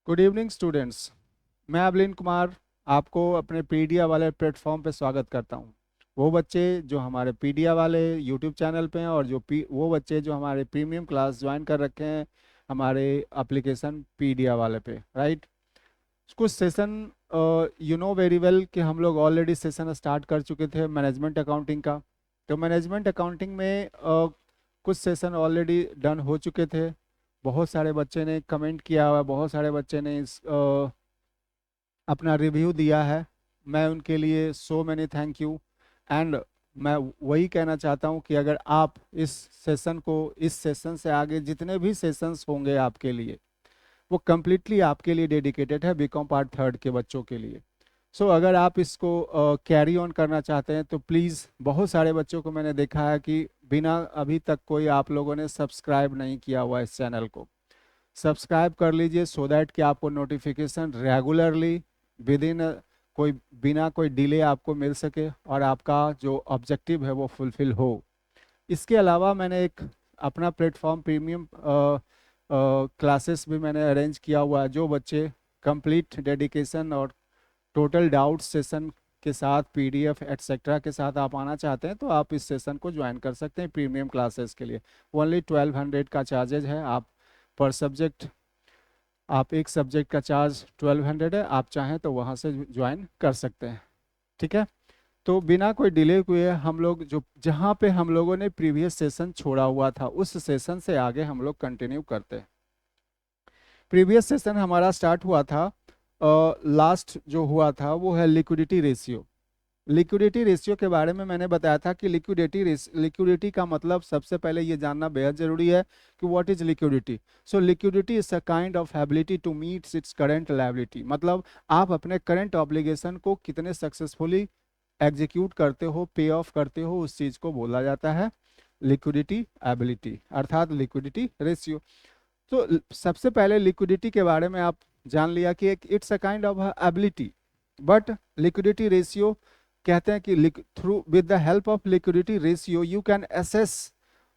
Good evening students. मैं अवलीन कुमार आपको अपने पीडिया वाले प्लेटफॉर्म पे स्वागत करता हूं। वो बच्चे जो हमारे पीडिया वाले यूट्यूब चैनल पे हैं और वो बच्चे जो हमारे प्रीमियम क्लास ज्वाइन कर रखे हैं हमारे एप्लीकेशन पीडिया वाले पे, राइट। कुछ session you know very well कि हम लोग ऑलरेडी सेशन स्टार्ट कर चुके थे मैनेजमेंट अकाउंटिंग का। तो मैनेजमेंट अकाउंटिंग में कुछ सेशन ऑलरेडी डन हो चुके थे। बहुत सारे बच्चे ने कमेंट किया हुआ है, बहुत सारे बच्चे ने अपना रिव्यू दिया है। मैं उनके लिए so many thank you. And मैं वही कहना चाहता हूँ कि अगर आप इस सेशन से आगे जितने भी सेशंस होंगे आपके लिए, वो कम्प्लीटली आपके लिए डेडिकेटेड है बीकॉम पार्ट थर्ड के बच्चों के लिए। सो अगर आप इसको कैरी ऑन करना चाहते हैं तो प्लीज़, बहुत सारे बच्चों को मैंने देखा है कि बिना अभी तक कोई आप लोगों ने सब्सक्राइब नहीं किया हुआ इस चैनल को। सब्सक्राइब कर लीजिए सो दैट कि आपको नोटिफिकेशन रेगुलरली विद इन कोई बिना कोई डिले आपको मिल सके और आपका जो ऑब्जेक्टिव है वो फुलफिल हो। इसके अलावा मैंने एक अपना प्लेटफॉर्म प्रीमियम क्लासेस भी मैंने अरेंज किया हुआ है। जो बच्चे कंप्लीट डेडिकेशन और टोटल डाउट सेशन के साथ पीडीएफ एटसेट्रा के साथ आप आना चाहते हैं तो आप इस सेशन को ज्वाइन कर सकते हैं प्रीमियम क्लासेस के लिए। ओनली 1200 का चार्जेज है। आप पर सब्जेक्ट, आप एक सब्जेक्ट का चार्ज 1200 है। आप चाहें तो वहाँ से ज्वाइन कर सकते हैं, ठीक है। तो बिना कोई डिले हुए हम लोग जो जहाँ पे हम लोगों ने प्रीवियस सेशन छोड़ा हुआ था उस सेशन से आगे हम लोग कंटिन्यू करते हैं। प्रीवियस सेशन हमारा स्टार्ट हुआ था, लास्ट जो हुआ था वो है लिक्विडिटी रेशियो। लिक्विडिटी रेशियो के बारे में मैंने बताया था कि लिक्विडिटी का मतलब सबसे पहले ये जानना बेहद जरूरी है कि what is liquidity. So liquidity is a kind of ability to meet its current liability. मतलब आप अपने करंट ऑब्लिगेशन को कितने सक्सेसफुली एग्जीक्यूट करते हो, पे ऑफ करते हो, उस चीज को बोला जाता है लिक्विडिटी एबिलिटी अर्थात लिक्विडिटी रेशियो। तो सबसे पहले लिक्विडिटी के बारे में आप जान लिया कि एक it's a kind of ability. But liquidity ratio कहते हैं कि through with the help of liquidity ratio you can assess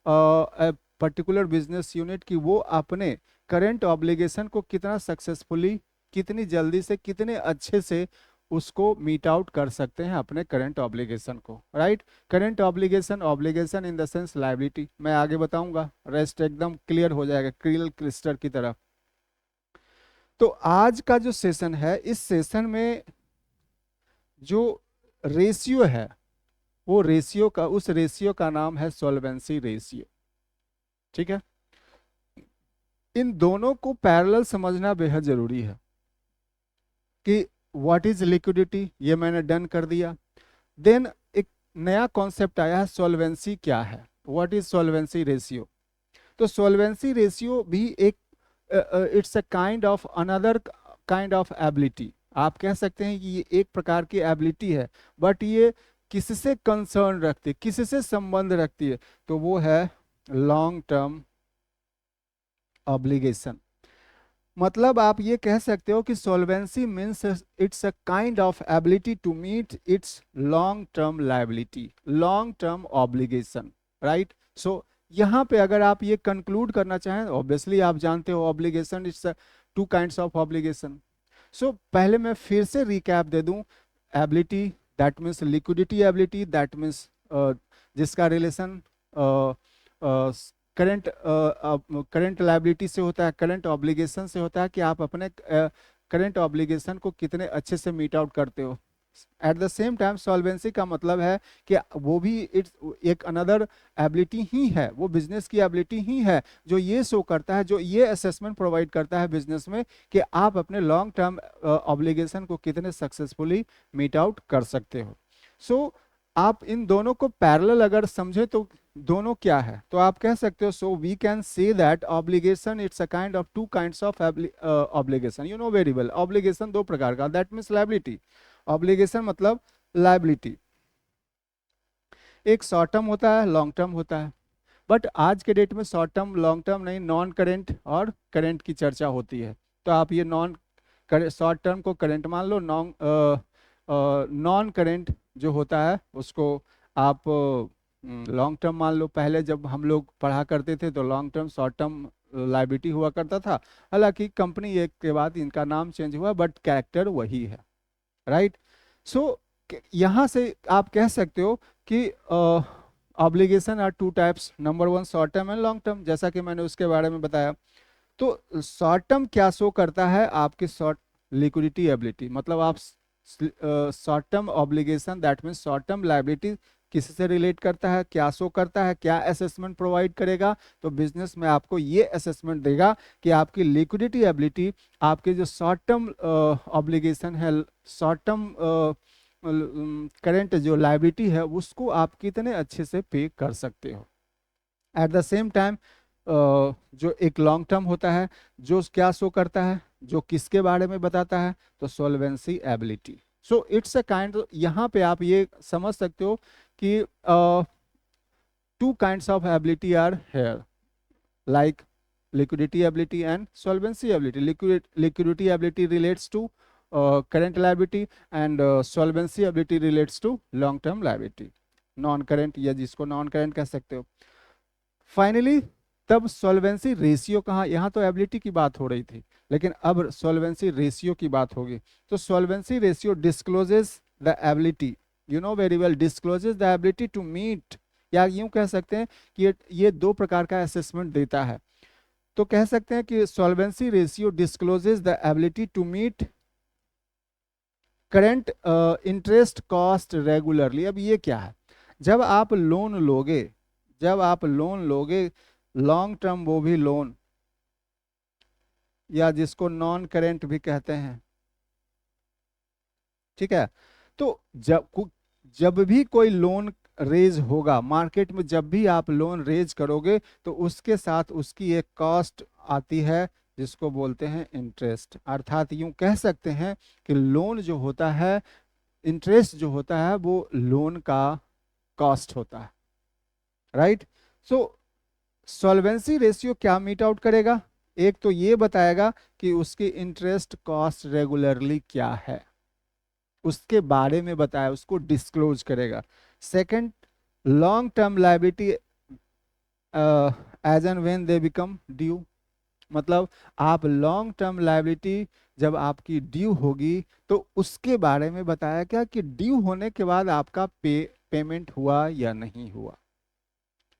particular business unit की वो अपने करेंट ऑब्लिगेशन को कितना सक्सेसफुली, कितनी जल्दी से, कितने अच्छे से उसको मीट आउट कर सकते हैं अपने करंट ऑब्लिगेशन को, right. Current obligation, obligation in the sense liability, मैं आगे बताऊंगा, रेस्ट एकदम क्लियर हो जाएगा क्रिस्टल की तरह। तो आज का जो सेशन है, इस सेशन में जो रेशियो है वो उस रेशियो का नाम है सॉल्वेंसी रेशियो, ठीक है। इन दोनों को पैरेलल समझना बेहद जरूरी है कि व्हाट इज लिक्विडिटी, ये मैंने डन कर दिया। देन एक नया कॉन्सेप्ट आया है सॉल्वेंसी क्या है, व्हाट इज सॉल्वेंसी रेशियो। तो सॉल्वेंसी रेशियो भी एक it's a kind of another kind of ability. आप कह सकते हैं कि ये एक प्रकार की एबिलिटी है, बट ये किससे कंसर्न रखती है, किससे संबंध रखती है, तो वो है लॉन्ग टर्म ऑब्लिगेशन। मतलब आप ये कह सकते हो कि solvency means it's a kind of ability to meet its long term liability, long term obligation, right. So यहाँ पे अगर आप ये कंक्लूड करना चाहें, ऑब्वियसली आप जानते हो obligation it's two kinds of obligation. So पहले मैं फिर से रिकैप दे दूं। Ability that means liquidity ability, that means जिसका रिलेशन करंट लायबिलिटी से होता है, करंट ऑब्लिगेशन से होता है कि आप अपने करंट ऑब्लिगेशन को कितने अच्छे से मीट आउट करते हो। Eight the same time solvency का मतलब है कि वो भी इट्स एक अनदर एबिलिटी ही है, वो बिजनेस की एबिलिटी ही है जो ये शो करता है, जो ये असेसमेंट प्रोवाइड करता है बिजनेस में कि आप अपने लॉन्ग टर्म ऑब्लिगेशन को कितने सक्सेसफुली मीट आउट कर सकते हो। सो आप इन दोनों को पैरेलल अगर समझे तो दोनों क्या है, तो आप कह सकते हो so we can say that obligation it's a kind of two kinds of obligation. You know very well, obligation दो प्रकार का, दैट मीन्स लायबिलिटी। ऑब्लिगेशन मतलब लायबिलिटी, एक शॉर्ट टर्म होता है, लॉन्ग टर्म होता है। बट आज के डेट में शॉर्ट टर्म लॉन्ग टर्म नहीं, नॉन करेंट और करेंट की चर्चा होती है। तो आप ये शॉर्ट टर्म को करेंट मान लो, नॉन करेंट जो होता है उसको आप लॉन्ग टर्म मान लो। पहले जब हम लोग पढ़ा करते थे तो long term, short term liability हुआ करता था। हालांकि कंपनी एक के बाद इनका नाम चेंज हुआ, बट कैरेक्टर वही है, राइट। सो यहाँ से आप कह सकते हो कि obligation are two types, number one short term and long term, जैसा कि मैंने उसके बारे में बताया। तो शॉर्ट टर्म क्या शो करता है, आपकी शॉर्ट लिक्विडिटी एबिलिटी, मतलब आप short term obligation, that means short term liability किससे रिलेट करता है, क्या शो करता है, क्या असेसमेंट प्रोवाइड करेगा। तो बिजनेस में आपको ये असेसमेंट देगा कि आपकी लिक्विडिटी एबिलिटी, आपके जो शॉर्ट टर्म ऑब्लिगेशन है, शॉर्ट टर्म करेंट जो लायबिलिटी है, उसको आप कितने अच्छे से पे कर सकते हो। एट द सेम टाइम जो एक लॉन्ग टर्म होता है, जो क्या शो करता है, जो किसके बारे में बताता है, तो solvency ability. So it's a kind, यहाँ पे आप ये समझ सकते हो कि two kinds of ability are here, like liquidity ability and solvency ability. Liquidity ability relates to current liability, and solvency ability relates to long term liability, non current, या जिसको नॉन करेंट कह सकते हो। फाइनली तब solvency ratio कहाँ, यहाँ तो ability की बात हो रही थी, लेकिन अब सॉल्वेंसी रेशियो की बात होगी। तो solvency ratio discloses the ability, you know very well, discloses the ability to meet, या यूं कह सकते हैं कि ये दो प्रकार का असेसमेंट देता है। तो कह सकते हैं कि solvency ratio discloses the ability to meet current interest cost regularly. अब ये क्या है, जब आप लोन लोगे, जब आप लोन लोगे लॉन्ग टर्म, वो भी लोन, या जिसको नॉन करेंट भी कहते हैं, ठीक है। तो जब भी कोई लोन रेज होगा मार्केट में, जब भी आप लोन रेज करोगे, तो उसके साथ उसकी एक कॉस्ट आती है जिसको बोलते हैं इंटरेस्ट। अर्थात यूं कह सकते हैं कि लोन जो होता है, इंटरेस्ट जो होता है, वो लोन का कॉस्ट होता है, राइट। सो सॉल्वेंसी रेशियो क्या मीट आउट करेगा, एक तो ये बताएगा कि उसकी इंटरेस्ट कॉस्ट रेगुलरली क्या है, उसके बारे में बताया, उसको डिस्क्लोज करेगा। Second, long term liability as and when they become due, मतलब आप लॉन्ग टर्म लायबिलिटी जब आपकी ड्यू होगी, तो उसके बारे में बताया क्या कि ड्यू होने के बाद आपका पेमेंट हुआ या नहीं हुआ।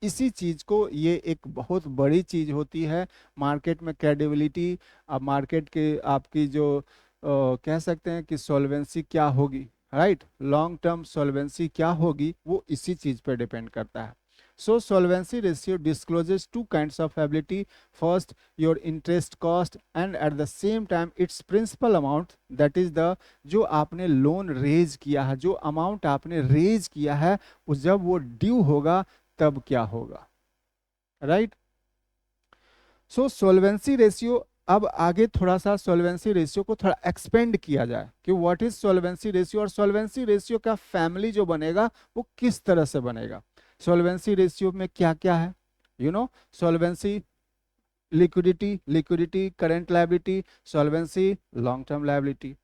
इसी चीज को, ये एक बहुत बड़ी चीज होती है मार्केट में, क्रेडिबिलिटी। अब मार्केट के आपकी जो कह सकते हैं कि सॉल्वेंसी क्या होगी, राइट, लॉन्ग टर्म सॉल्वेंसी क्या होगी, वो इसी चीज पर डिपेंड करता है। So solvency ratio discloses two kinds of ability, first your interest cost, and at the same time its principal amount, that is the, जो आपने लोन रेज किया है, जो अमाउंट आपने रेज किया है, उस जब वो ड्यू होगा तब क्या होगा, राइट। सो सॉल्वेंसी रेशियो, अब आगे थोड़ा सा सॉल्वेंसी रेशियो को थोड़ा एक्सपेंड किया जाए कि व्हाट इज सॉल्वेंसी रेशियो, और सॉल्वेंसी रेशियो का फैमिली जो बनेगा वो किस तरह से बनेगा। सॉल्वेंसी रेशियो में क्या क्या है, you know, solvency liquidity current liability, solvency long term liability.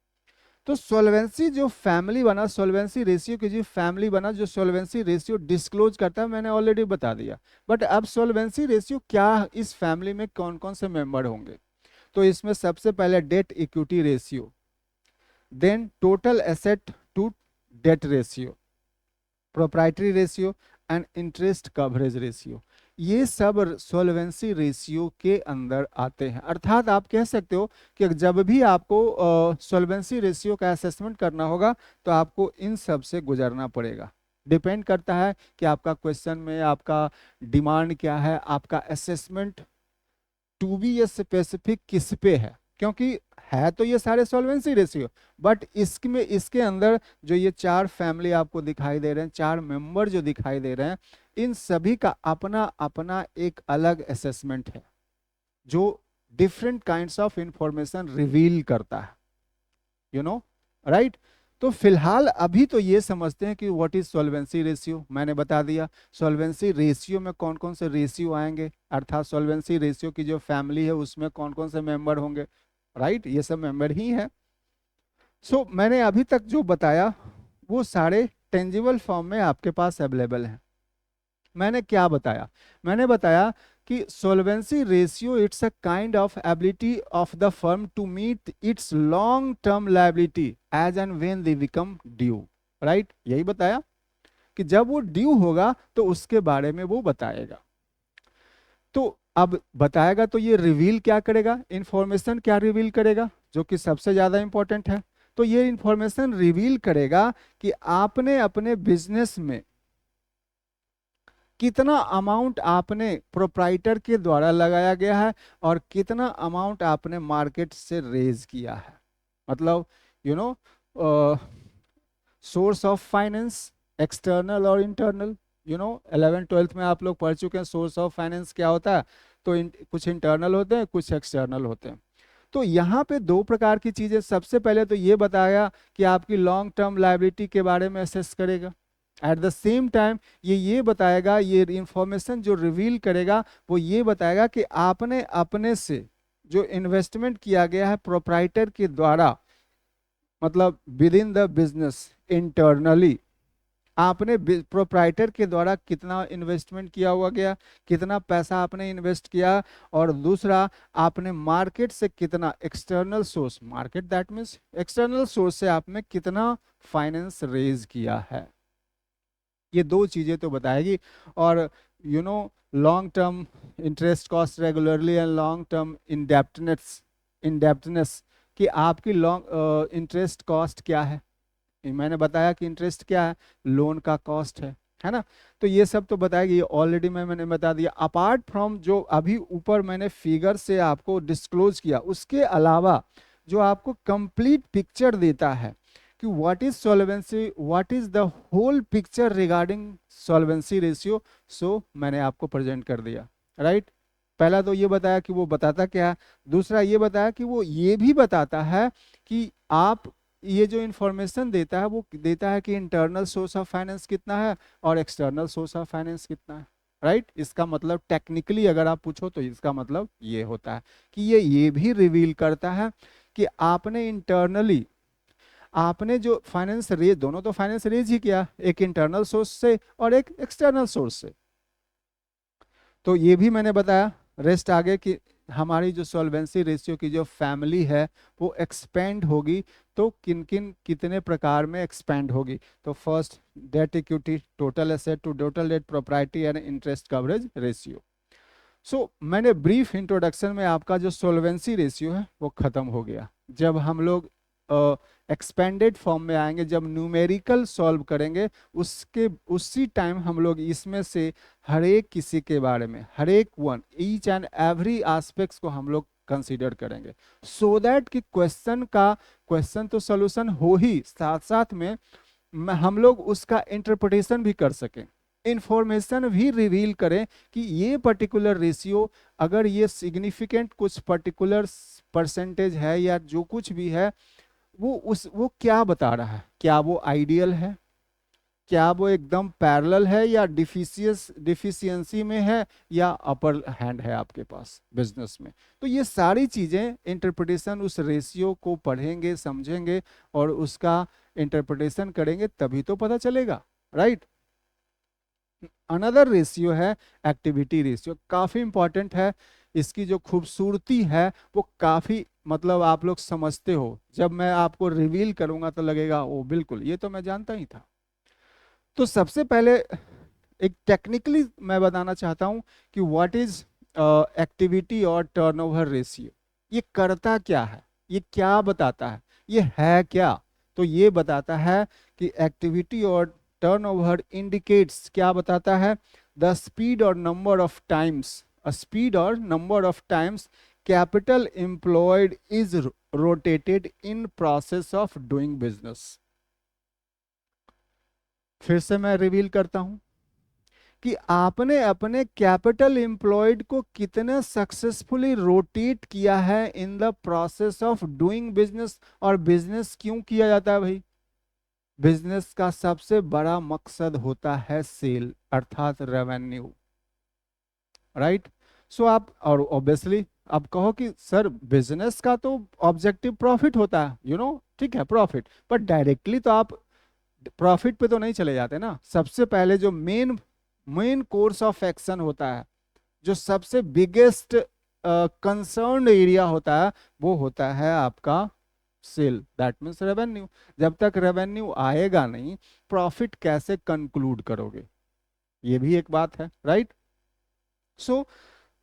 तो सॉल्वेंसी जो फैमिली बना, सॉल्वेंसी रेशियो की जो फैमिली बना, जो सॉल्वेंसी रेशियो डिस्क्लोज करता है, मैंने ऑलरेडी बता दिया। बट अब सॉल्वेंसी रेशियो क्या, इस फैमिली में कौन कौन से मेंबर होंगे, तो इसमें सबसे पहले debt equity ratio, then total asset to debt ratio, proprietary ratio and interest coverage ratio. ये सब सॉल्वेंसी रेशियो के अंदर आते हैं। अर्थात आप कह सकते हो कि जब भी आपको सॉल्वेंसी रेशियो का असेसमेंट करना होगा, तो आपको इन सब से गुजरना पड़ेगा। डिपेंड करता है कि आपका क्वेश्चन में आपका डिमांड क्या है, आपका असेसमेंट टू बी स्पेसिफिक किस पे है, क्योंकि है तो ये सारे सॉल्वेंसी रेशियो, बट इसमें, इसके अंदर जो ये चार फैमिली आपको दिखाई दे रहे हैं, चार मेंबर जो दिखाई दे रहे हैं, इन सभी का अपना अपना एक अलग असेसमेंट है, जो different kinds of information reveal करता है, यू नो, राइट। तो फिलहाल अभी तो ये समझते हैं कि व्हाट इज सॉल्वेंसी रेशियो, मैंने बता दिया। सॉल्वेंसी रेशियो में कौन कौन से रेशियो आएंगे, अर्थात सॉल्वेंसी रेशियो की जो फैमिली है उसमें कौन कौन से मेंबर होंगे, राइट, ये सब मेंबर ही है। सो मैंने अभी तक जो बताया वो सारे टेंजिबल फॉर्म में आपके पास अवेलेबल हैं। मैंने क्या बताया, मैंने बताया कि solvency ratio it's a kind of ability of the firm to meet its long term liability as and when they become due, right, यही बताया कि जब वो ड्यू होगा तो उसके बारे में वो बताएगा। तो अब बताएगा तो ये रिवील क्या करेगा, इंफॉर्मेशन क्या रिवील करेगा, जो कि सबसे ज्यादा इंपॉर्टेंट है। तो ये इंफॉर्मेशन रिवील करेगा कि आपने अपने बिजनेस में कितना अमाउंट आपने प्रोप्राइटर के द्वारा लगाया गया है और कितना अमाउंट आपने मार्केट से रेज किया है। मतलब you no source of finance, external और इंटरनल। 11th-12th में आप लोग पढ़ चुके हैं सोर्स ऑफ फाइनेंस क्या होता है। तो कुछ इंटरनल होते हैं, कुछ एक्सटर्नल होते हैं। तो यहाँ पे दो प्रकार की चीजें, सबसे पहले तो ये बताया कि आपकी लॉन्ग टर्म लायबिलिटी के बारे में असेस करेगा। एट द सेम टाइम ये बताएगा, ये इंफॉर्मेशन जो रिवील करेगा वो ये बताएगा कि आपने अपने से जो इन्वेस्टमेंट किया गया है प्रोप्राइटर के द्वारा, मतलब with in the business internally, आपने प्रोप्राइटर के द्वारा कितना इन्वेस्टमेंट किया हुआ गया, कितना पैसा आपने इन्वेस्ट किया, और दूसरा आपने मार्केट से कितना, external source, market that means external source से आपने कितना फाइनेंस रेज किया है। ये दो चीजें तो बताएगी। और long term interest cost regularly and long term indebtedness कि आपकी लॉन्ग इंटरेस्ट कॉस्ट क्या है। मैंने बताया कि इंटरेस्ट क्या है, लोन का कॉस्ट है ना। तो ये सब तो बताएगी, ऑलरेडी मैंने बता दिया। अपार्ट फ्रॉम जो अभी ऊपर मैंने फिगर से आपको डिस्क्लोज किया, उसके अलावा जो आपको कंप्लीट पिक्चर देता है कि what is solvency, what is the whole picture regarding solvency ratio, so मैंने आपको प्रेजेंट कर दिया, राइट। पहला तो ये बताया कि वो बताता क्या है, दूसरा ये बताया कि वो ये भी बताता है कि आप ये जो इंफॉर्मेशन देता है वो देता है कि इंटरनल सोर्स ऑफ फाइनेंस कितना है और एक्सटर्नल सोर्स ऑफ फाइनेंस कितना है, राइट। इसका मतलब टेक्निकली अगर आप पूछो तो इसका मतलब ये होता है कि ये भी रिवील करता है कि आपने इंटरनली आपने जो फाइनेंस रेज, दोनों तो फाइनेंस रेज ही किया, एक इंटरनल सोर्स से और एक एक्सटर्नल सोर्स से। तो ये भी मैंने बताया। रेस्ट आगे कि हमारी जो सॉल्वेंसी रेशियो की जो फैमिली है वो एक्सपेंड होगी, तो किन किन कितने प्रकार में एक्सपेंड होगी। तो first debt equity, total asset to total debt, property and interest coverage ratio. So मैंने ब्रीफ इंट्रोडक्शन में आपका जो सॉल्वेंसी रेशियो है वो खत्म हो गया। जब हम लोग एक्सपेंडेड फॉर्म में आएंगे, जब न्यूमेरिकल सॉल्व करेंगे, उसी टाइम हम लोग इसमें से हर एक किसी के बारे में, हर एक one, each and every aspects को हम लोग कंसीडर करेंगे, सो दैट कि क्वेश्चन तो सोल्यूशन हो ही, साथ साथ में हम लोग उसका इंटरप्रिटेशन भी कर सकें, इंफॉर्मेशन भी रिवील करें कि ये पर्टिकुलर रेशियो अगर ये सिग्निफिकेंट कुछ पर्टिकुलर परसेंटेज है या जो कुछ भी है वो क्या बता रहा है, क्या वो आइडियल है, क्या वो एकदम पैरेलल है या डिफिशियंसी में है या अपर हैंड है आपके पास बिजनेस में। तो ये सारी चीजें इंटरप्रिटेशन, उस रेशियो को पढ़ेंगे, समझेंगे और उसका इंटरप्रिटेशन करेंगे तभी तो पता चलेगा, राइट। अनदर रेशियो है एक्टिविटी रेशियो, काफी इंपॉर्टेंट है। इसकी जो खूबसूरती है वो काफी, मतलब आप लोग समझते हो, जब मैं आपको रिवील करूंगा तो लगेगा ओ बिल्कुल ये तो मैं जानता ही था। तो सबसे पहले एक टेक्निकली मैं बताना चाहता हूं कि व्हाट इज एक्टिविटी और टर्नओवर रेशियो। ये करता क्या है, ये क्या बताता है, ये है क्या। तो ये बताता है कि एक्टिविटी और टर्नओवर इंडिकेट्स, क्या बताता है, द स्पीड और नंबर ऑफ टाइम्स, स्पीड और number of times capital employed is rotated in process of doing business. फिर से मैं रिवील करता हूं कि आपने अपने कैपिटल एम्प्लॉयड को कितने सक्सेसफुली रोटेट किया है in the process of doing business. और बिजनेस क्यों किया जाता है भाई, बिजनेस का सबसे बड़ा मकसद होता है सेल अर्थात रेवेन्यू, राइट। सो आप, और ऑब्वियसली आप कहो कि सर बिजनेस का तो ऑब्जेक्टिव प्रॉफिट होता है, ठीक है प्रॉफिट, पर डायरेक्टली तो आप प्रॉफिट पे तो नहीं चले जाते ना। सबसे पहले जो मेन कोर्स ऑफ एक्शन होता है जो सबसे बिगेस्ट कंसर्न एरिया होता है वो होता है आपका सेल, दैट मीन्स रेवेन्यू। जब तक रेवेन्यू आएगा नहीं, प्रॉफिट कैसे कंक्लूड करोगे, ये भी एक बात है, राइट। सो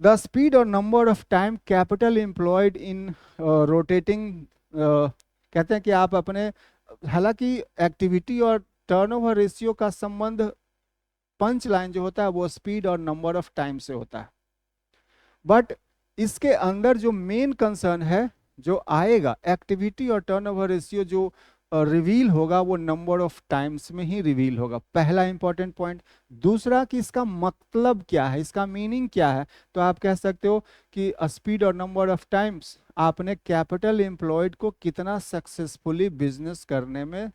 द स्पीड और number of time capital employed in rotating, कहते हैं कि आप अपने, हालांकि एक्टिविटी और टर्नओवर रेशियो का संबंध पंच लाइन जो होता है वो स्पीड और नंबर ऑफ टाइम से होता है, बट इसके अंदर जो मेन कंसर्न है जो आएगा, एक्टिविटी और टर्नओवर रेशियो जो रिवील होगा वो नंबर ऑफ टाइम्स में ही रिवील होगा, पहला इंपॉर्टेंट पॉइंट। दूसरा कि इसका मतलब क्या है, इसका मीनिंग क्या है, तो आप कह सकते हो कि स्पीड और नंबर ऑफ टाइम्स आपने कैपिटल एम्प्लॉयड को कितना सक्सेसफुली बिजनेस करने में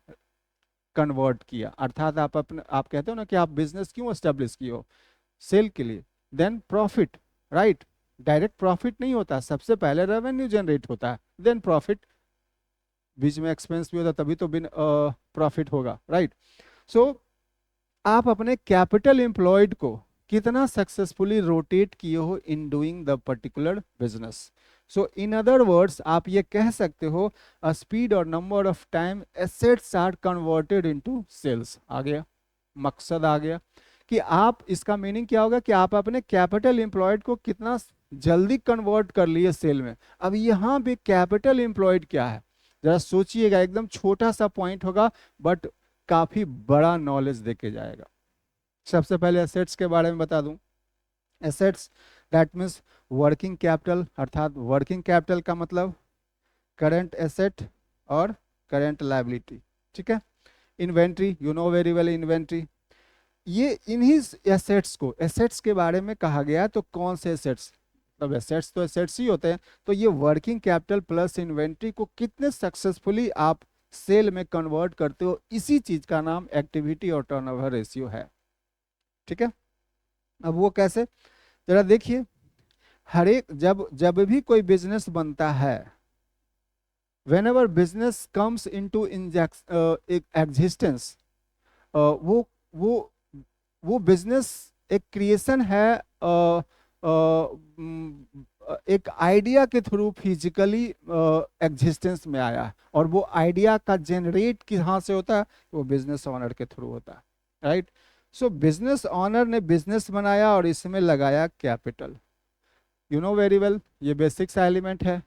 कन्वर्ट किया, अर्थात आप कहते हो ना कि आप बिजनेस क्यों एस्टेब्लिश किए हो, सेल के लिए, then profit, right. Direct profit नहीं होता, सबसे पहले रेवेन्यू जनरेट होता है, देन प्रॉफिट, बीच में एक्सपेंस भी होता तभी तो बिन प्रॉफिट होगा, राइट। सो आप अपने कैपिटल एम्प्लॉयड को कितना सक्सेसफुली रोटेट किए हो in doing the particular business. So in other words आप ये कह सकते हो स्पीड और number of time assets are converted into sales, आ गया मकसद, आ गया कि आप, इसका मीनिंग क्या होगा कि आप अपने कैपिटल एम्प्लॉयड को कितना जल्दी कन्वर्ट कर लिए सेल में। अब यहाँ पे कैपिटल एम्प्लॉयड क्या है, जरा सोचिएगा, एकदम छोटा सा पॉइंट होगा बट काफी बड़ा नॉलेज देके जाएगा। सबसे पहले एसेट्स के बारे में बता दूं। Assets that means working capital, अर्थात वर्किंग कैपिटल का मतलब करंट एसेट और करंट लायबिलिटी, ठीक है। Inventory, you know very well inventory, ये इन्हीं एसेट्स को, एसेट्स के बारे में कहा गया, तो कौन से एसेट्स, मतलब एसेट्स तो एसेट्स ही होते हैं, तो ये वर्किंग कैपिटल प्लस इन्वेंट्री को कितने सक्सेसफुली आप सेल में कन्वर्ट करते हो, इसी चीज का नाम एक्टिविटी और टर्नओवर रेशियो है, ठीक है। अब वो कैसे, जरा देखिए, हर एक, जब जब भी कोई बिजनेस बनता है, whenever business comes into existence, वो वो वो बिजनेस एक क्रिएशन है, एक आइडिया के थ्रू फिजिकली एग्जिस्टेंस में आया है, और वो आइडिया का जनरेट कहाँ से होता है, वो बिजनेस ऑनर के थ्रू होता है, राइट। सो बिजनेस ऑनर ने बिजनेस बनाया और इसमें लगाया capital, you know very well, ये बेसिक सा एलिमेंट है।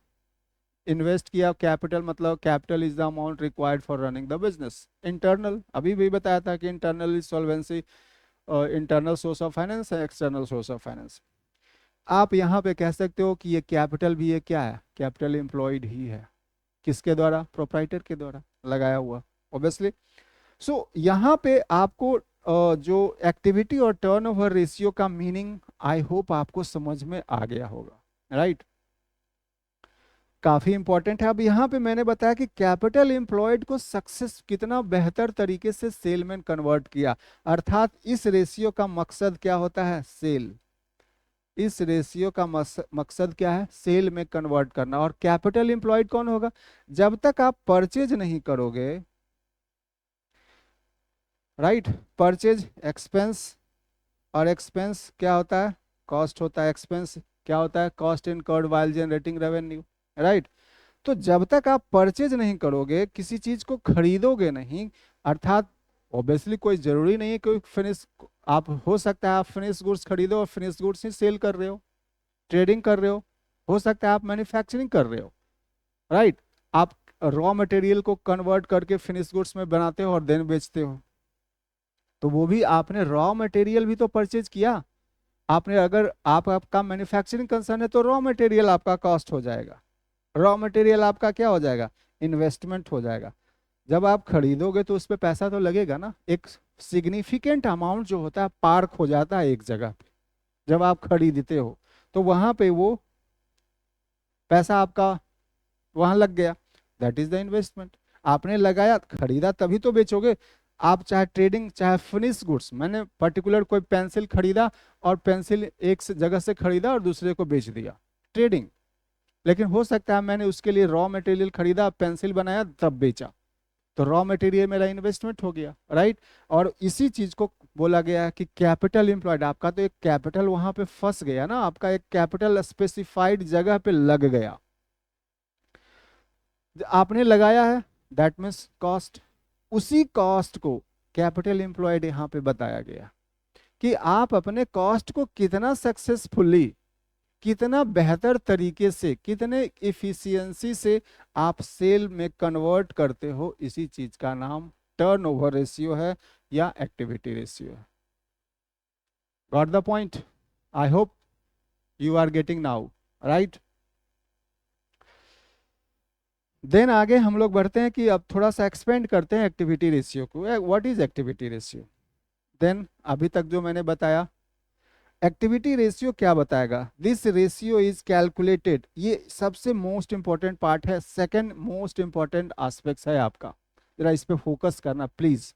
इन्वेस्ट किया कैपिटल, मतलब capital is the amount required for running the business. Internal, अभी भी बताया था कि internal is solvency, internal source of finance है, एक्सटर्नल सोर्स ऑफ फाइनेंस। आप यहाँ पे कह सकते हो कि ये कैपिटल भी, ये क्या है, कैपिटल एम्प्लॉयड ही है, किसके द्वारा, प्रोप्राइटर के द्वारा लगाया हुआ, ऑब्वियसली। सो यहाँ पे आपको जो एक्टिविटी और टर्नओवर रेशियो का मीनिंग आई होप आपको समझ में आ गया होगा, राइट। काफी इंपॉर्टेंट है। अब यहाँ पे मैंने बताया कि कैपिटल एम्प्लॉयड को सक्सेस कितना बेहतर तरीके से सेल में कन्वर्ट किया, अर्थात इस रेशियो का मकसद क्या होता है, सेल। इस रेशियो का मकसद क्या है, सेल में कन्वर्ट करना। और कैपिटल एम्प्लॉयड कौन होगा, जब तक आप परचेज नहीं करोगे, राइट। परचेज एक्सपेंस, और एक्सपेंस क्या होता है, कॉस्ट होता है। एक्सपेंस क्या होता है, cost incurred while generating revenue, right. तो जब तक आप परचेज नहीं करोगे, किसी चीज को खरीदोगे नहीं, अर्थात ऑब्वियसली कोई जरूरी नहीं है कोई फिनिश, आप, हो सकता है आप फिनिश गुड्स खरीदो और फिनिश गुड्स ही सेल कर रहे हो, ट्रेडिंग कर रहे हो सकता है आप मैन्युफैक्चरिंग कर रहे हो, राइट। आप रॉ मटेरियल को कन्वर्ट करके फिनिश गुड्स में बनाते हो और देन बेचते हो, तो वो भी आपने रॉ मटेरियल भी तो परचेज किया आपने। अगर आपका मैन्युफैक्चरिंग कंसर्न है तो रॉ मटेरियल आपका कॉस्ट हो जाएगा, रॉ मटेरियल आपका क्या हो जाएगा, इन्वेस्टमेंट हो जाएगा। जब आप खरीदोगे तो उस पर पैसा तो लगेगा ना, एक सिग्निफिकेंट अमाउंट जो होता है पार्क हो जाता है एक जगह पे, जब आप खरीदते हो तो वहां पे वो पैसा आपका वहां लग गया, दैट इज द इन्वेस्टमेंट। आपने लगाया, खरीदा तभी तो बेचोगे। आप चाहे ट्रेडिंग चाहे फिनिश गुड्स, मैंने पर्टिकुलर कोई पेंसिल खरीदा और पेंसिल एक जगह से खरीदा और दूसरे को बेच दिया, ट्रेडिंग। लेकिन हो सकता है मैंने उसके लिए रॉ मटेरियल खरीदा, पेंसिल बनाया, तब बेचा, तो रॉ मटेरियल मेरा इन्वेस्टमेंट हो गया, राइट। और इसी चीज को बोला गया है कि कैपिटल एम्प्लॉयड, आपका तो एक कैपिटल वहां पे फंस गया ना, आपका एक कैपिटल स्पेसिफाइड जगह पे लग गया, आपने लगाया है, दैट मीन्स कॉस्ट। उसी कॉस्ट को कैपिटल एम्प्लॉयड यहाँ पे बताया गया कि आप अपने कॉस्ट को कितना सक्सेसफुली, कितना बेहतर तरीके से, कितने इफिशियंसी से आप सेल में कन्वर्ट करते हो, इसी चीज का नाम टर्नओवर रेशियो है या एक्टिविटी रेशियो है। Got the point? I hope you are getting now, right? Then आगे हम लोग बढ़ते हैं कि अब थोड़ा सा एक्सपेंड करते हैं एक्टिविटी रेशियो को। What is activity ratio? Then अभी तक जो मैंने बताया, एक्टिविटी रेशियो क्या बताएगा? दिस रेशियो इज कैलकुलेटेड, ये सबसे मोस्ट इंपॉर्टेंट पार्ट है, सेकंड मोस्ट इंपॉर्टेंट एस्पेक्ट है आपका, जरा इस पे फोकस करना प्लीज।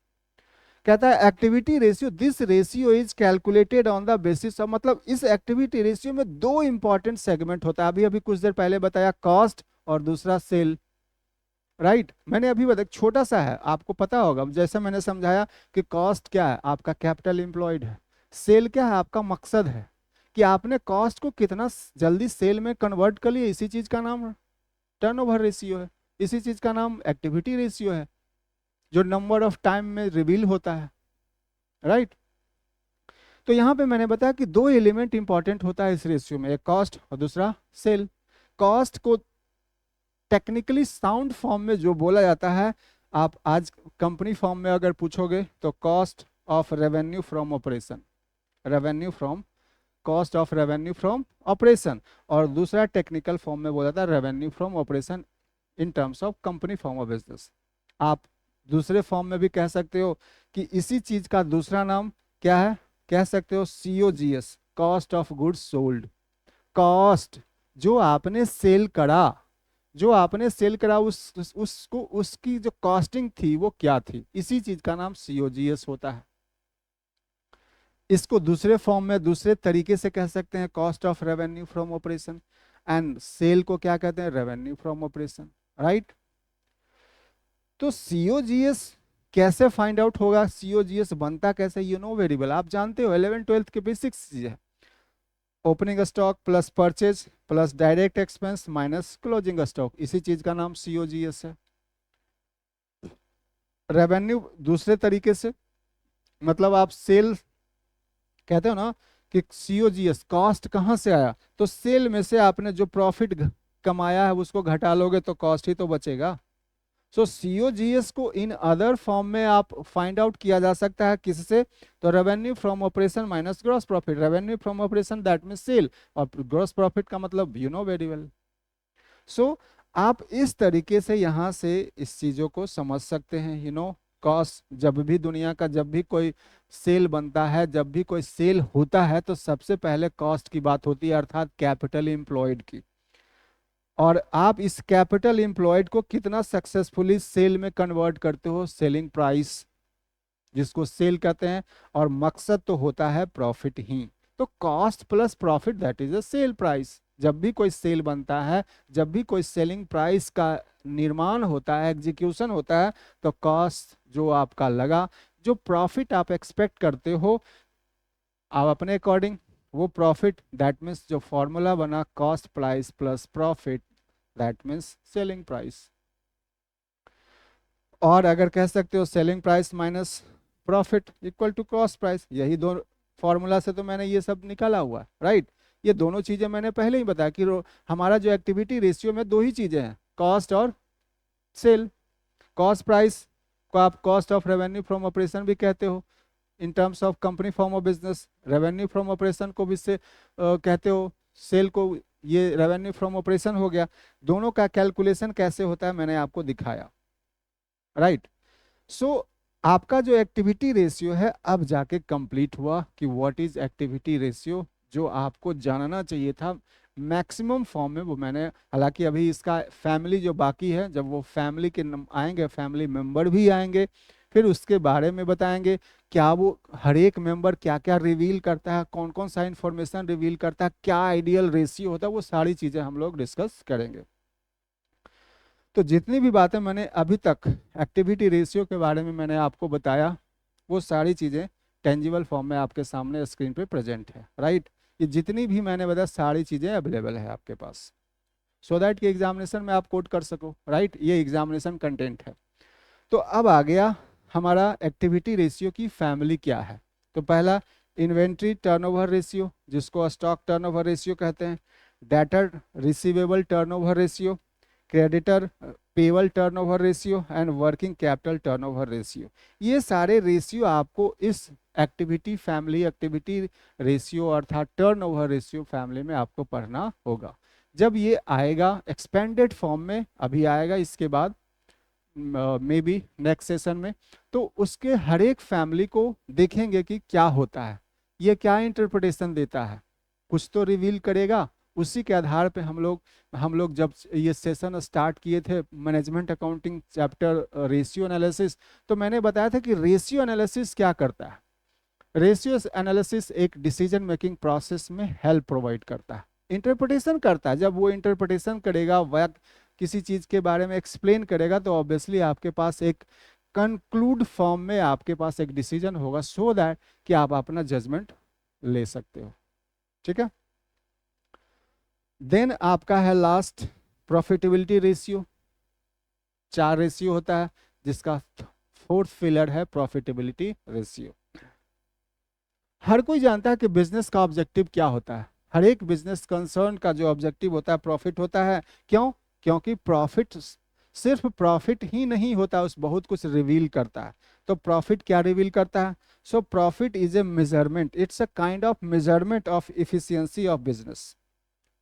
कहता है activity ratio, this ratio is calculated on the basis of, मतलब इस एक्टिविटी रेशियो में दो इंपॉर्टेंट सेगमेंट होता है, अभी अभी कुछ देर पहले बताया कॉस्ट और दूसरा सेल, राइट? मैंने अभी बताया छोटा सा है, आपको पता होगा, जैसे मैंने समझाया कि कॉस्ट क्या है, आपका कैपिटल एम्प्लॉयड है, सेल क्या है, आपका मकसद है कि आपने कॉस्ट को कितना जल्दी सेल में कन्वर्ट कर लिया, इसी चीज का नाम टर्नओवर रेशियो है, इसी चीज का नाम एक्टिविटी रेशियो है, जो नंबर ऑफ टाइम में रिवील होता है, राइट? तो यहाँ पे मैंने बताया कि दो एलिमेंट इंपॉर्टेंट होता है इस रेशियो में, एक कॉस्ट और दूसरा सेल। कॉस्ट को टेक्निकली साउंड फॉर्म में जो बोला जाता है, आप आज कंपनी फॉर्म में अगर पूछोगे तो cost of revenue from operation, revenue from, cost of revenue from operation, और दूसरा टेक्निकल फॉर्म में बोला जाता है revenue from operation in terms of company form of business. आप दूसरे फॉर्म में भी कह सकते हो कि इसी चीज का दूसरा नाम क्या है, कह सकते हो COGS, cost of goods sold. Cost जो आपने सेल करा, जो आपने सेल करा उसको, उसकी जो कॉस्टिंग थी वो क्या थी, इसी चीज का नाम COGS होता है। इसको दूसरे फॉर्म में दूसरे तरीके से कह सकते हैं cost of revenue from operation, and sale को क्या कहते हैं, रेवेन्यू फ्रॉम ऑपरेशन, राइट? तो COGS कैसे फाइंड आउट होगा, COGS बनता कैसे, यू नो वेरी वेल, आप जानते हो 11th-12th के बेसिक्स चीज है, opening stock plus purchase plus direct expense minus closing stock, इसी चीज का नाम COGS है। रेवेन्यू दूसरे तरीके से, मतलब आप सेल कहते हो ना कि COGS कॉस्ट कहाँ से आया, तो सेल में से आपने जो प्रॉफिट कमाया है उसको घटा लोगे तो कॉस्ट ही तो बचेगा। सो COGS को इन अदर फॉर्म में आप फाइंड आउट किया जा सकता है किससे, तो revenue from operation minus gross profit, revenue from operation that mean sale, और ग्रॉस प्रॉफिट का मतलब you know very well. So आप इस तरीके से यहाँ से इस चीजों को समझ सकते हैं, यू नो कॉस्ट, जब भी दुनिया का, जब भी कोई सेल बनता है, जब भी कोई सेल होता है, तो सबसे पहले कॉस्ट की बात होती है, अर्थात कैपिटल एम्प्लॉयड की, और आप इस कैपिटल एम्प्लॉयड को कितना सक्सेसफुली सेल में कन्वर्ट करते हो, सेलिंग प्राइस जिसको सेल कहते हैं, और मकसद तो होता है प्रॉफिट ही, तो cost plus profit that is a sale price. जब भी कोई सेल बनता है, जब भी कोई सेलिंग प्राइस का निर्माण होता है, एग्जीक्यूशन होता है, तो कॉस्ट जो आपका लगा, जो प्रॉफिट आप एक्सपेक्ट करते हो आप अपने अकॉर्डिंग, वो प्रॉफिट दैट मीन्स जो फॉर्मूला बना cost price plus profit that means selling price, और अगर कह सकते हो selling price minus profit equal to cost price, यही दो फॉर्मूला से तो मैंने ये सब निकाला हुआ है, राइट? ये दोनों चीजें मैंने पहले ही बताया कि हमारा जो एक्टिविटी रेशियो में दो ही चीजें हैं, कॉस्ट और सेल। कॉस्ट प्राइस को आप cost of revenue from operation भी कहते हो in terms of company form of business, revenue from operation को भी से कहते हो, सेल को, ये रेवेन्यू फ्रॉम ऑपरेशन हो गया। दोनों का कैलकुलेशन कैसे होता है मैंने आपको दिखाया, राइट? सो आपका जो एक्टिविटी रेशियो है अब जाके कंप्लीट हुआ कि व्हाट इज एक्टिविटी रेशियो, जो आपको जानना चाहिए था मैक्सिमम फॉर्म में, वो मैंने, हालांकि अभी इसका फैमिली जो बाकी है, जब वो फैमिली के आएंगे, फैमिली मेंबर भी आएंगे, फिर उसके बारे में बताएंगे क्या वो हर एक मेंबर क्या क्या रिवील करता है, कौन कौन सा इंफॉर्मेशन रिवील करता है, क्या आइडियल रेशियो होता है, वो सारी चीज़ें हम लोग डिस्कस करेंगे। तो जितनी भी बातें मैंने अभी तक एक्टिविटी रेशियो के बारे में मैंने आपको बताया, वो सारी चीज़ें टेंजिबल फॉर्म में आपके सामने स्क्रीन पे प्रेजेंट है, राइट। ये जितनी भी मैंने बताया सारी चीज़ें अवेलेबल है आपके पास, सो दैट कि एग्जामिनेशन में आप कोड कर सको, राइट। ये एग्जामिनेशन कंटेंट है। तो अब आ गया हमारा एक्टिविटी रेशियो की फैमिली क्या है। तो पहला इन्वेंट्री टर्नओवर रेशियो, जिसको स्टॉक टर्नओवर रेशियो कहते हैं, debtor receivable turnover ratio, creditor payable turnover ratio and working capital turnover ratio. ये सारे रेशियो आपको इस एक्टिविटी फैमिली एक्टिविटी रेशियो अर्थात टर्नओवर रेशियो फैमिली में आपको पढ़ना होगा। जब ये आएगा एक्सपेंडेड फॉर्म में, अभी आएगा इसके बाद मे बी नेक्स्ट सेशन में, तो उसके हर एक फैमिली को देखेंगे कि क्या होता है, ये क्या इंटरप्रिटेशन देता है, कुछ तो रिवील करेगा। उसी के आधार पे हम लोग जब ये सेशन स्टार्ट किए थे management accounting chapter ratio analysis, तो मैंने बताया था कि रेशियो एनालिसिस क्या करता है। रेशियो एनालिसिस एक डिसीजन मेकिंग प्रोसेस में हेल्प प्रोवाइड करता है, इंटरप्रिटेशन करता है। जब वो इंटरप्रिटेशन करेगा, वह किसी चीज के बारे में एक्सप्लेन करेगा, तो ऑब्वियसली आपके पास एक कंक्लूड फॉर्म में आपके पास एक डिसीजन होगा, सो दैट कि आप अपना जजमेंट ले सकते हो, ठीक है। देन आपका है लास्ट प्रॉफिटेबिलिटी रेशियो। 4 रेशियो होता है, जिसका फोर्थ पिलर है प्रॉफिटेबिलिटी रेशियो। हर कोई जानता है कि बिजनेस का ऑब्जेक्टिव क्या होता है। हर एक बिजनेस कंसर्न का जो ऑब्जेक्टिव होता है प्रॉफिट होता है। क्यों? क्योंकि प्रॉफिट सिर्फ प्रॉफिट ही नहीं होता, उस बहुत कुछ रिवील करता है। तो प्रॉफिट क्या रिवील करता है? So profit is a measurement, it's a kind of measurement of efficiency of business.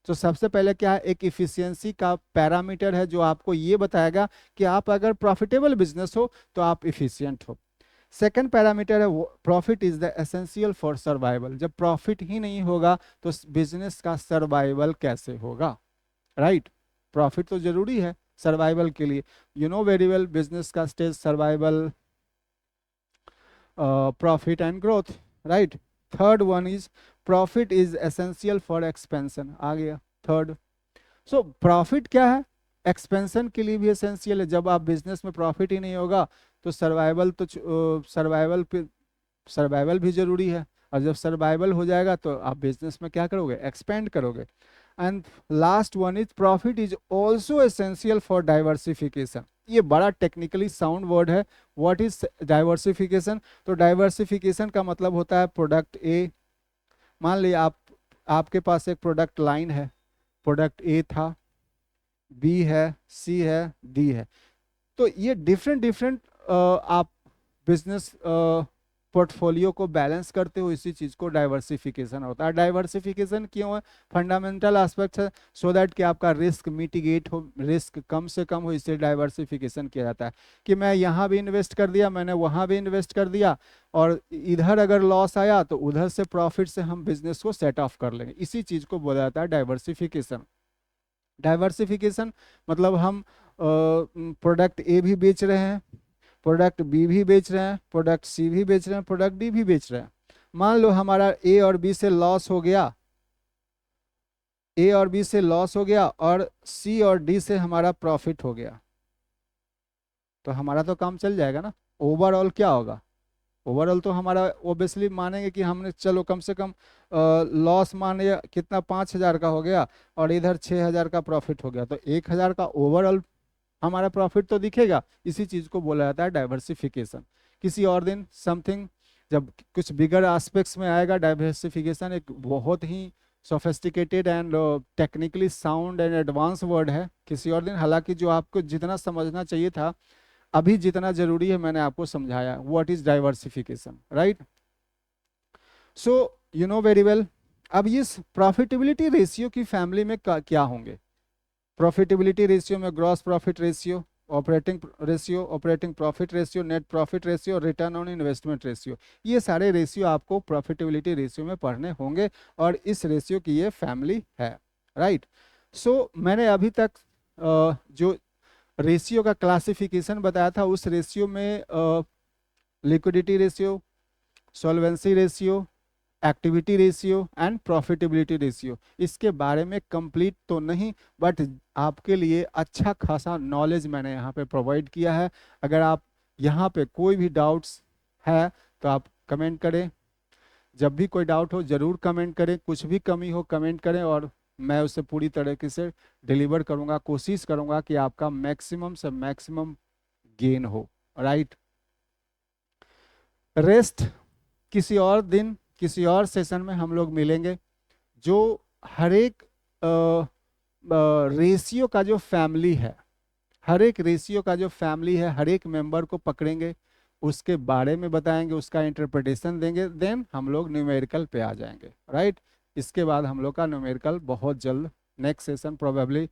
तो सबसे पहले क्या है, एक इफिशियंसी का पैरामीटर है जो आपको ये बताएगा कि आप अगर प्रॉफिटेबल बिजनेस हो तो आप इफिशियंट हो। सेकंड पैरामीटर है profit is the essential for survival. जब प्रॉफिट ही नहीं होगा तो बिजनेस का सर्वाइवल कैसे होगा, राइट। प्रॉफिट तो जरूरी है सर्वाइवल के लिए। You know very well business का stage survival, profit and growth, right. Third one is profit is essential for expansion, आ गया थर्ड। सो प्रॉफिट क्या है, एक्सपेंशन के लिए भी एसेंशियल है। जब आप बिजनेस में प्रॉफिट ही नहीं होगा तो सर्वाइवल भी जरूरी है। और जब सर्वाइवल हो जाएगा तो आप बिजनेस में क्या करोगे, एक्सपेंड करोगे। And last one is profit is also essential for diversification. ये बड़ा टेक्निकली साउंड वर्ड है। What is diversification? तो डाइवर्सिफिकेशन का मतलब होता है प्रोडक्ट ए, मान लिया आपके पास एक प्रोडक्ट लाइन है, प्रोडक्ट ए था, बी है, सी है, डी है। तो ये डिफरेंट डिफरेंट आप बिजनेस पोर्टफोलियो को बैलेंस करते हो, इसी चीज को डाइवर्सिफिकेशन होता है। डाइवर्सिफिकेशन क्यों है? फंडामेंटल एस्पेक्ट है, सो दैट कि आपका रिस्क मिटिगेट हो, रिस्क कम से कम हो, इससे डाइवर्सिफिकेशन किया जाता है। कि मैं यहाँ भी इन्वेस्ट कर दिया, मैंने वहाँ भी इन्वेस्ट कर दिया, और इधर अगर लॉस आया तो उधर से प्रॉफिट से हम बिजनेस को सेट ऑफ कर लेंगे। इसी चीज को बोला जाता है डाइवर्सिफिकेशन। डाइवर्सिफिकेशन मतलब हम प्रोडक्ट ए भी बेच रहे हैं, प्रोडक्ट बी भी बेच रहे हैं, प्रोडक्ट सी भी बेच रहे हैं, प्रोडक्ट डी भी बेच रहे हैं। मान लो हमारा ए और बी से लॉस हो गया, ए और बी से लॉस हो गया और सी और डी से हमारा प्रॉफिट हो गया, तो हमारा तो काम चल जाएगा ना। ओवरऑल क्या होगा, ओवरऑल तो हमारा ओबियसली मानेंगे कि हमने चलो कम से कम लॉस माने कितना 5,000 का हो गया और इधर 6,000 का प्रॉफिट हो गया, तो 1,000 का ओवरऑल हमारा प्रॉफिट तो दिखेगा। इसी चीज को बोला जाता है डाइवर्सिफिकेशन। किसी और दिन समथिंग जब कुछ बिगर एस्पेक्ट्स में आएगा, डाइवर्सिफिकेशन एक बहुत ही sophisticated and technically sound and advance word है। किसी और दिन, हालांकि जो आपको जितना समझना चाहिए था अभी जितना जरूरी है मैंने आपको समझाया। What is diversification, right. So you know very well. अब इस प्रॉफिटेबिलिटी रेशियो की फैमिली में क्या होंगे? प्रॉफिटेबिलिटी रेशियो में gross profit ratio, operating ratio, operating profit ratio, net profit ratio, return on investment ratio. ये सारे रेशियो आपको प्रॉफिटेबिलिटी रेशियो में पढ़ने होंगे और इस रेशियो की ये फैमिली है, राइट। सो मैंने अभी तक जो रेशियो का क्लासिफिकेशन बताया था, उस रेशियो में liquidity ratio, solvency ratio, activity ratio and profitability ratio, इसके बारे में कंप्लीट तो नहीं बट आपके लिए अच्छा खासा नॉलेज मैंने यहाँ पे प्रोवाइड किया है। अगर आप यहाँ पे कोई भी डाउट्स है तो आप कमेंट करें, जब भी कोई डाउट हो ज़रूर कमेंट करें, कुछ भी कमी हो कमेंट करें और मैं उसे पूरी तरीके से डिलीवर करूँगा, कोशिश करूँगा कि आपका मैक्सिमम से मैक्सिमम गेन हो। राइट, रेस्ट किसी और दिन किसी और सेशन में हम लोग मिलेंगे, जो हर एक रेशियो का जो फैमिली है, हर एक रेशियो का जो फैमिली है, हर एक मेंबर को पकड़ेंगे, उसके बारे में बताएंगे, उसका इंटरप्रिटेशन देंगे, देन हम लोग न्यूमेरिकल पे आ जाएंगे। राइट, इसके बाद हम लोग का न्यूमेरिकल बहुत जल्द नेक्स्ट सेशन प्रोबेबली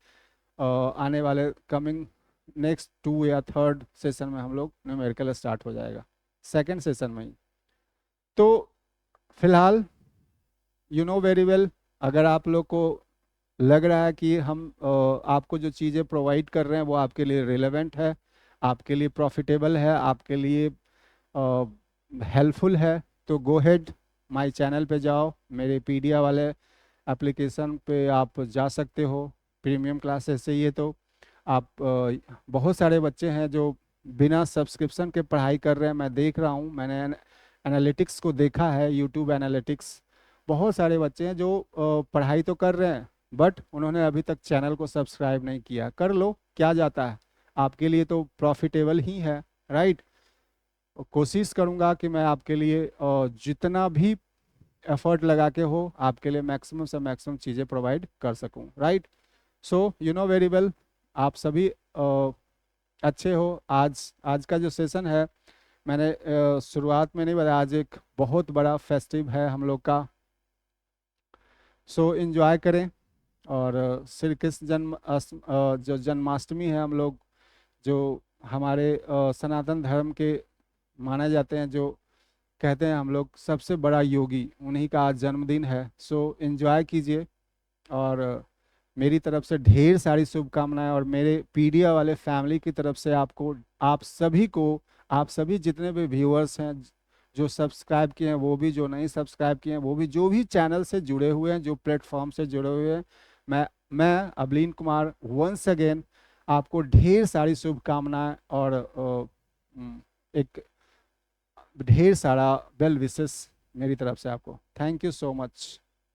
आने वाले कमिंग नेक्स्ट 2 या 3rd सेशन में हम लोग न्यूमेरिकल स्टार्ट हो जाएगा, सेकेंड सेशन में ही। तो फिलहाल यू नो वेरी वेल, अगर आप लोग को लग रहा है कि हम आपको जो चीज़ें प्रोवाइड कर रहे हैं वो आपके लिए रिलेवेंट है, आपके लिए प्रॉफिटेबल है, आपके लिए हेल्पफुल है, तो गो हेड माय चैनल पे जाओ, मेरे पीडिया वाले एप्लीकेशन पे आप जा सकते हो। प्रीमियम क्लासेस चाहिए तो आप बहुत सारे बच्चे हैं जो बिना सब्सक्रिप्शन के पढ़ाई कर रहे हैं, मैं देख रहा हूँ, मैंने एनालिटिक्स को देखा है, यूट्यूब एनालिटिक्स, बहुत सारे बच्चे हैं जो पढ़ाई तो कर रहे हैं बट उन्होंने अभी तक चैनल को सब्सक्राइब नहीं किया। कर लो, क्या जाता है, आपके लिए तो प्रॉफिटेबल ही है। राइट, कोशिश करूंगा कि मैं आपके लिए जितना भी एफर्ट लगा के हो आपके लिए मैक्सिमम से मैक्सिमम चीज़ें प्रोवाइड कर सकूं। Right, so you know very well, आप सभी अच्छे हो। आज आज का जो सेशन है, मैंने शुरुआत में नहीं बताया, आज एक बहुत बड़ा फेस्टिव है हम लोग का, सो एंजॉय करें। और श्री कृष्ण जो जन्माष्टमी है, हम लोग जो हमारे सनातन धर्म के माने जाते हैं, जो कहते हैं हम लोग सबसे बड़ा योगी, उन्हीं का आज जन्मदिन है। सो एंजॉय कीजिए और मेरी तरफ से ढेर सारी शुभकामनाएं, और मेरे पीडिया वाले फैमिली की तरफ से आपको, आप सभी को, आप सभी जितने भी व्यूअर्स हैं, जो सब्सक्राइब किए हैं वो भी, जो नहीं सब्सक्राइब किए हैं वो भी, जो भी चैनल से जुड़े हुए हैं, जो प्लेटफॉर्म से जुड़े हुए हैं, मैं अवलीन कुमार वंस अगेन आपको ढेर सारी शुभकामनाएं और एक ढेर सारा वेल विशेस मेरी तरफ से आपको। Thank you so much.